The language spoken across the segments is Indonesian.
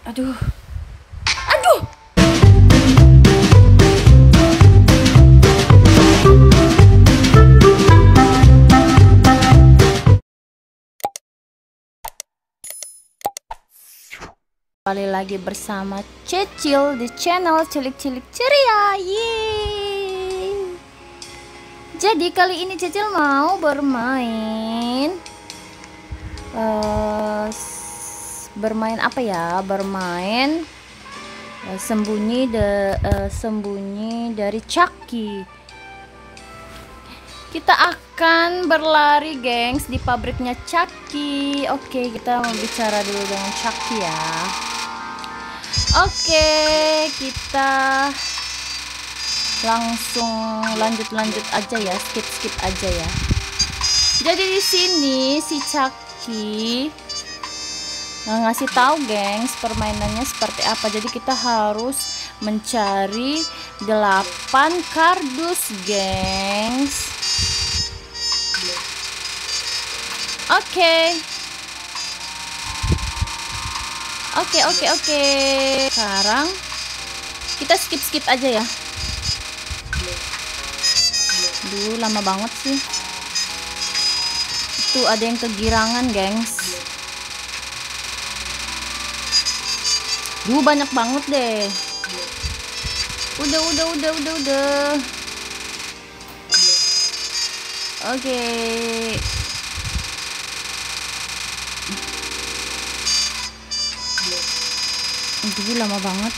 Aduh. Aduh. Kembali lagi bersama Cecil di channel Cilik-Cilik Ceria. Yeay. Jadi kali ini Cecil mau bermain bermain apa ya? Bermain sembunyi dari Chucky. Kita akan berlari, gengs, di pabriknya Chucky. Oke, kita mau bicara dulu dengan Chucky ya. Oke, kita langsung lanjut aja ya, skip aja ya. Jadi di sini si Chucky ngasih tahu, gengs, permainannya seperti apa. Jadi kita harus mencari 8 kardus, gengs. Oke. Sekarang kita skip aja ya. Duh, lama banget sih. Tuh ada yang kegirangan, gengs. Duh, banyak banget deh. Udah. Oke. Itu lama banget.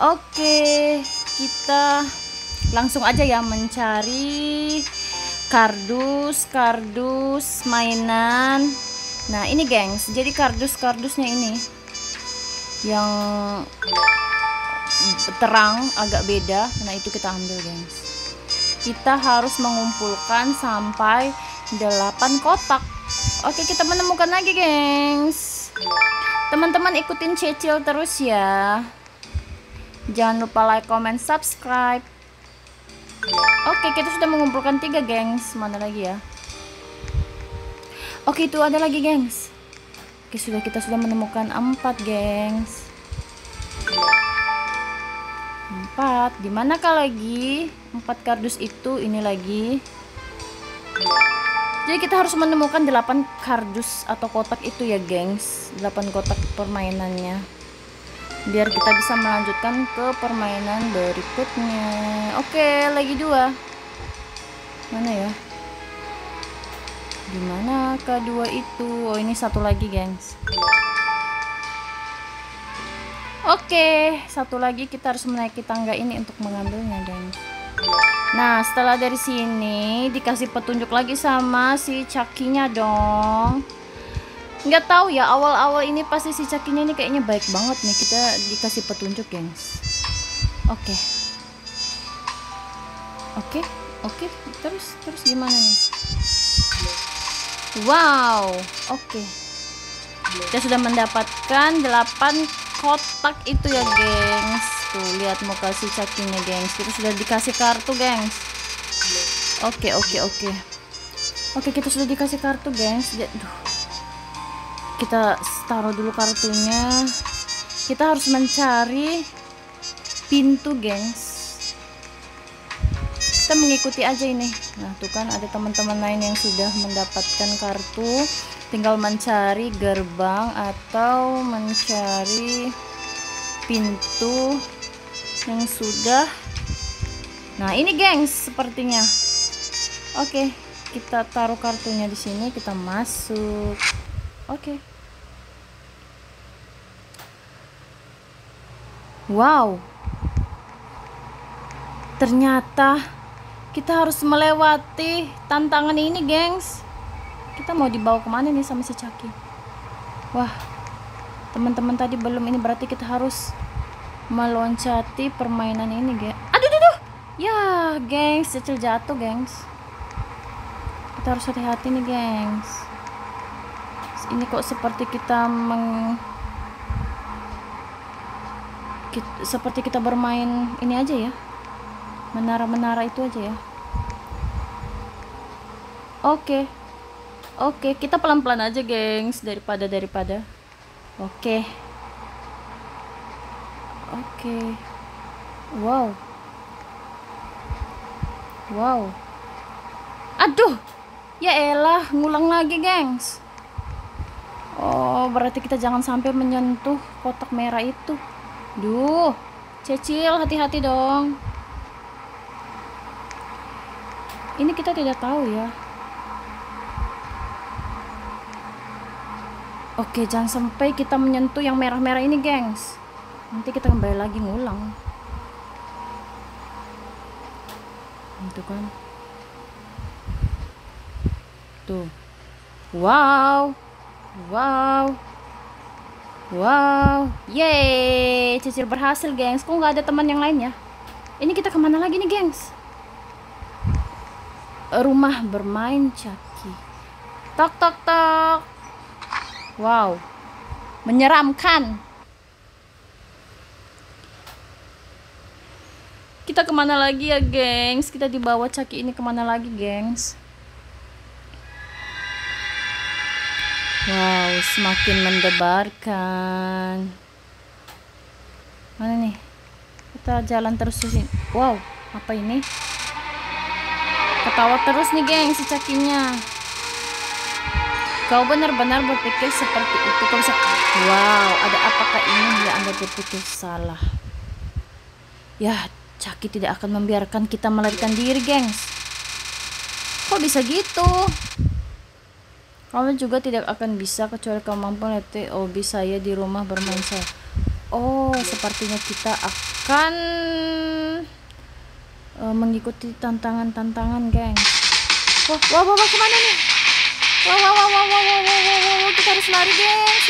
Oke, kita langsung aja ya mencari kardus mainan. Nah ini, gengs, jadi kardusnya ini yang terang agak beda. Nah itu kita ambil, gengs. Kita harus mengumpulkan sampai 8 kotak. Oke, kita menemukan lagi, gengs. Teman-teman ikutin Cecil terus ya. Jangan lupa like, comment, subscribe. Oke, kita sudah mengumpulkan 3, gengs. Mana lagi ya? Oke, itu ada lagi, gengs. Oke, kita sudah menemukan 4, gengs. 4. Dimanakah lagi 4 kardus itu? Ini lagi. Jadi kita harus menemukan 8 kardus atau kotak itu ya, gengs. 8 kotak permainannya, biar kita bisa melanjutkan ke permainan berikutnya. Oke, lagi 2. Mana ya? Dimana kedua itu? Oh, ini satu lagi, gengs. Oke, satu lagi kita harus menaiki tangga ini untuk mengambilnya, gengs. Nah, setelah dari sini dikasih petunjuk lagi sama si Chucky-nya dong. Nggak tahu ya, awal-awal ini pasti si Chucky-nya ini kayaknya baik banget nih. Kita dikasih petunjuk, gengs. Oke. Terus gimana nih? Wow, oke. Kita sudah mendapatkan 8 kotak itu ya, gengs. Tuh, lihat muka si Chucky-nya, gengs. Kita sudah dikasih kartu, gengs. Oke, kita sudah dikasih kartu, gengs. Kita taruh dulu kartunya. Kita harus mencari pintu, gengs. Kita mengikuti aja ini. Nah, tuh kan ada teman-teman lain yang sudah mendapatkan kartu. Tinggal mencari gerbang atau mencari pintu yang sudah. Nah, ini, gengs, sepertinya. Oke, kita taruh kartunya di sini, kita masuk. Oke. Wow. Ternyata kita harus melewati tantangan ini, gengs. Kita mau dibawa kemana nih sama si Chucky? Wah, teman-teman tadi belum ini, berarti kita harus meloncati permainan ini, gengs. Aduh. Ya, gengs, Cecil jatuh, gengs. Kita harus hati-hati nih, gengs. Ini kok seperti seperti kita bermain ini aja ya. Menara-menara itu aja ya. Oke. Oke, kita pelan-pelan aja, gengs, daripada. Oke. Oke. Wow. Aduh. Ya elah, ngulang lagi, gengs. Oh, berarti kita jangan sampai menyentuh kotak merah itu. Duh. Cecil, hati-hati dong. Ini kita tidak tahu ya. Oke, jangan sampai kita menyentuh yang merah-merah ini, gengs. Nanti kita kembali lagi ngulang. Itu kan. Tuh. Wow. Yeay, Cecil berhasil, gengs. Kok nggak ada teman yang lain ya? Ini kita kemana lagi nih, gengs? Rumah bermain Chucky. Tok tok tok. Wow, menyeramkan. Kita kemana lagi ya, gengs? Kita dibawa Chucky ini kemana lagi, gengs? Wow, semakin mendebarkan. Mana nih? Kita jalan terus sini. Wow, apa ini? Ketawa terus nih, gengs, si Chucky-nya. Kau benar-benar berpikir seperti itu. Kau bisa. Wow, ada apakah ini yang Anda berpikir salah? Ya, Chucky tidak akan membiarkan kita melarikan diri, gengs. Kok bisa gitu? Kamu juga tidak akan bisa kecuali kamu mampu lihat hobi saya di rumah bermain saya. Oh, sepertinya kita akan mengikuti tantangan-tantangan, gengs. Wah, kemana nih? Wow, kita harus lari, gengs.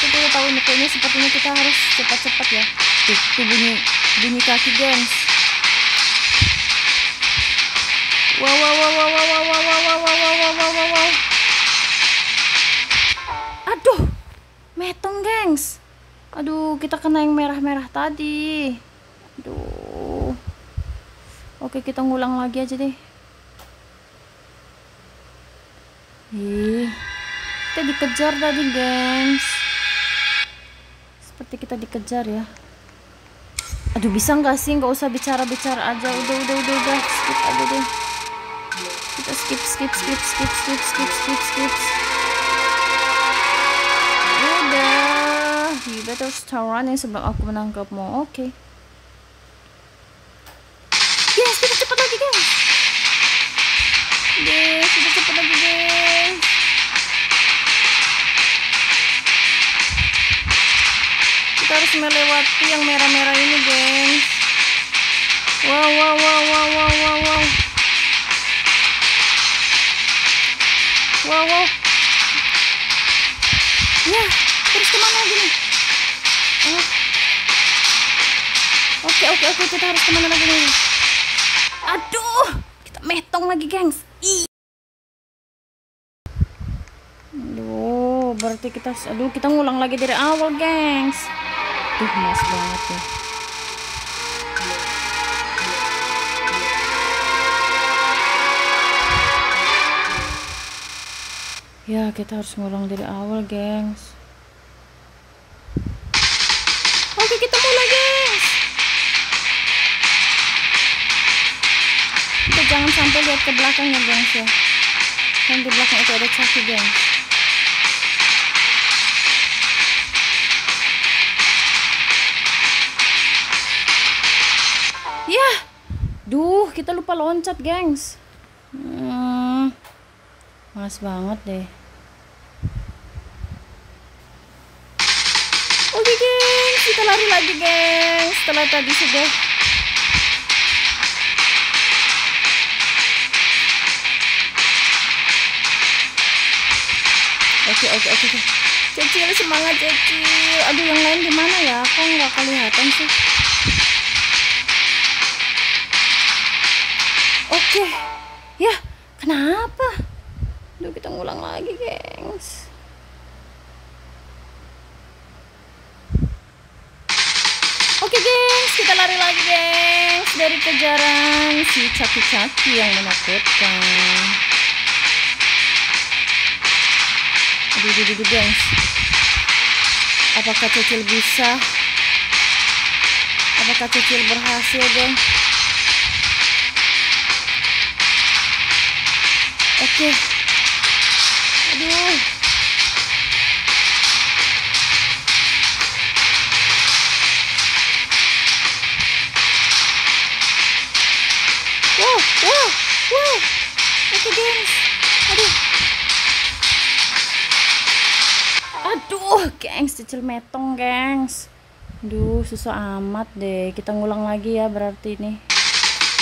Kita tidak tahu nih, kayaknya sepertinya kita harus cepat-cepat ya. Tuh bunyi kaki, gengs. Wow. Aduh, metong, gengs. Aduh, kita kena yang merah-merah tadi. Aduh. Oke, kita ngulang lagi aja deh. Kita dikejar tadi, gengs. Seperti kita dikejar ya. Aduh, bisa nggak sih nggak usah bicara aja. Udah, skip aja deh. Kita skip. Udah, you better start running sebelum aku menangkapmu. Oke. Yes, kita cepat lagi, gengs. Kita cepat lagi, gengs. Kita harus melewati yang merah-merah ini, gengs. Wow. Ya, terus kemana lagi nih? Oke, kita harus kemana lagi nih? Aduh, kita metong lagi, gengs. Aduh, berarti kita ngulang lagi dari awal, gengs. Tuh, mas banget ya. Ya, kita harus ngulang dari awal, gengs. Oke, kita mulai, gengs. Kita jangan sampai lihat ke belakangnya, gengs ya. Kan di belakang itu ada Chucky, gengs. Ya, duh, kita lupa loncat, gengs. Mas banget deh. Oke, gengs, kita lari lagi, gengs. Setelah tadi sudah Oke. Cecil, semangat, Cecil. Aduh, yang lain di mana ya? Kok nggak kelihatan sih? Oke. Ya, kenapa? Aduh, kita ngulang lagi, gengs. Oke, gengs, kita lari lagi, gengs, dari kejaran si Chucky yang menakutkan. Aduh, gengs. Apakah Cecil bisa? Apakah Cecil berhasil, geng? Oke. Aduh. Wow. Oke, gengs. Aduh, gengs, Cecil metong, gengs. Duh, susah amat deh. Kita ngulang lagi ya berarti ini.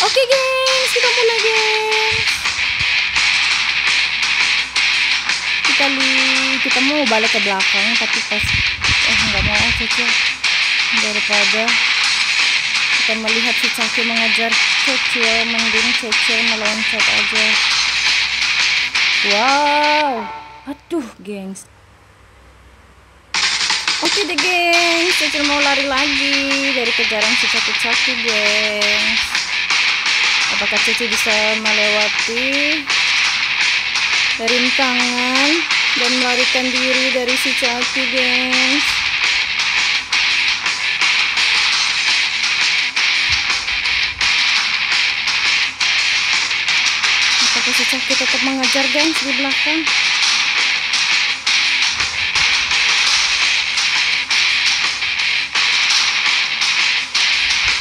Oke, gengs, kita mulai, gengs. Kita mau balik ke belakang, tapi pas nggak mau Cecil. Daripada kita melihat si Caki mengejar Cecil, mending Cecil meloncat aja. Wow. Aduh, gengs. Oke deh, gengs, Cecil mau lari lagi dari kejaran si Caki-Caki, gengs. Apakah Cecil bisa melewati rintangan dan melarikan diri dari si Caki, gengs? Apakah si Caki tetap mengejar, gengs, di belakang?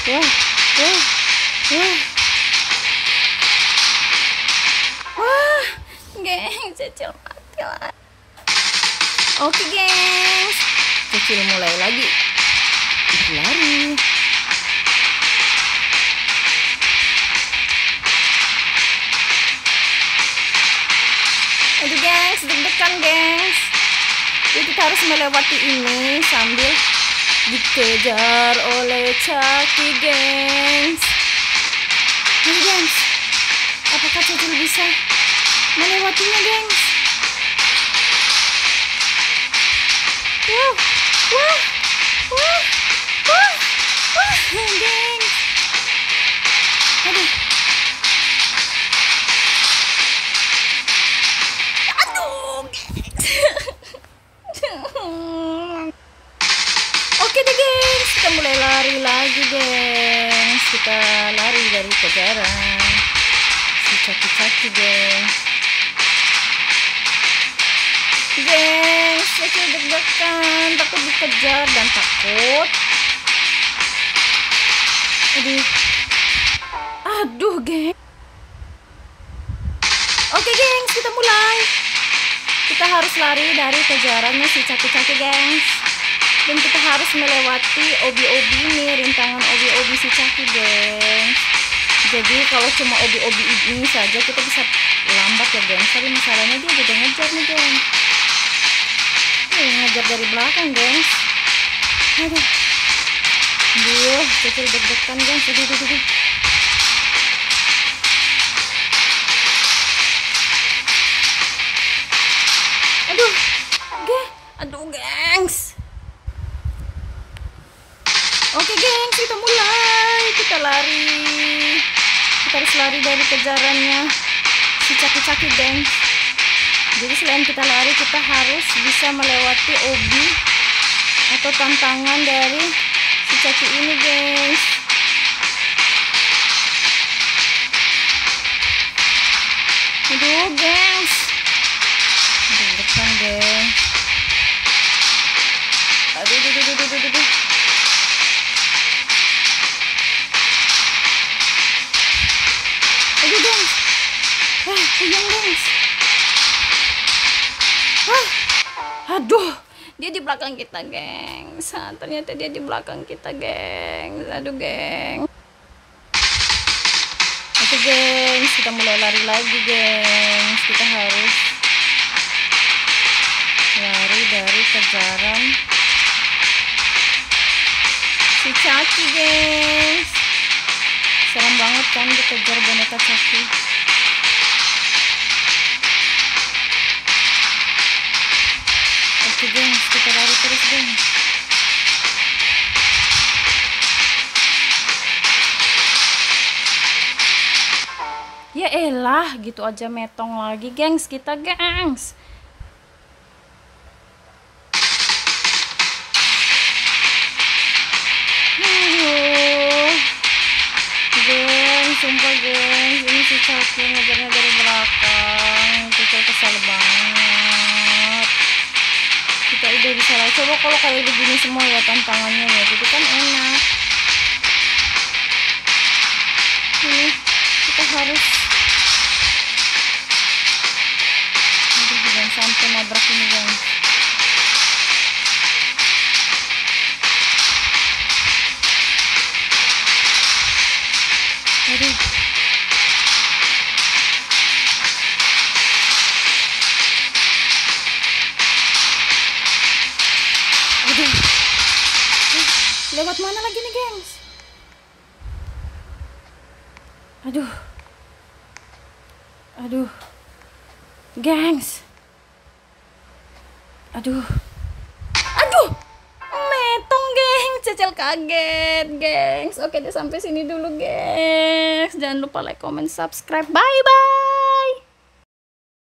Wah, gengs, Cecil mati lah. Oke, gengs, Cecil mulai lagi berlari. Aduh, gengs, deg-degan, gengs. Jadi kita harus melewati ini sambil dikejar oleh Caki, gengs. Ayo, gengs, apakah Cecil bisa melewatinya, gengs? Wah, gengs. Aduh, gengs. Oke deh, gengs, kita mulai lari lagi, gengs. Kita lari dari kejaran si Caki-Caki, gengs. Gengs, Cecil deg-degan, takut dikejar dan takut. Aduh, gengs. Oke, gengs, kita mulai. Kita harus lari dari kejarannya si Caki-Caki, gengs. Dan kita harus melewati obi-obi ini, rintangan obi-obi si Caki, gengs. Jadi kalau cuma obi-obi ini saja kita bisa lambat ya, gengs. Tapi masalahnya dia juga ngejar nih, gengs. Ngejar dari belakang, gengs. Aduh, Cecil deg-degan, gengs. Aduh, gengs. Oke, gengs, kita mulai. Kita lari. Kita harus lari dari kejarannya si Caki-Caki, gengs. Jadi selain kita lari, kita harus bisa melewati obi atau tantangan dari si Caki ini, gengs. Aduh, gengs, deg-degan, gengs. Aduh. Aduh, gengs. Puyeng, gengs. Aduh, dia di belakang kita, gengs. Ternyata dia di belakang kita, gengs. Aduh, gengs. Oke, gengs, kita mulai lari lagi, gengs. Kita harus lari dari kejaran si Caki, gengs. Serem banget kan dikejar boneka Caki. Oke, gengs, kita lari terus, gengs. Ya elah, gitu aja metong lagi, gengs, kita, gengs. Caki ngejarnya dari belakang. Cecil kesal banget. Kita udah bisa lah. Coba kalau kayak begini semua ya tantangannya ya, jadi kan enak. Ini kita harus, aduh, jangan sampai nabrak ini guys. Aduh, aduh, lewat mana lagi nih gengs? Aduh, aduh, gengs, aduh, aduh, metong gengs, Cecil kaget gengs. Oke deh, sampai sini dulu gengs. Jangan lupa like, comment, subscribe. Bye bye.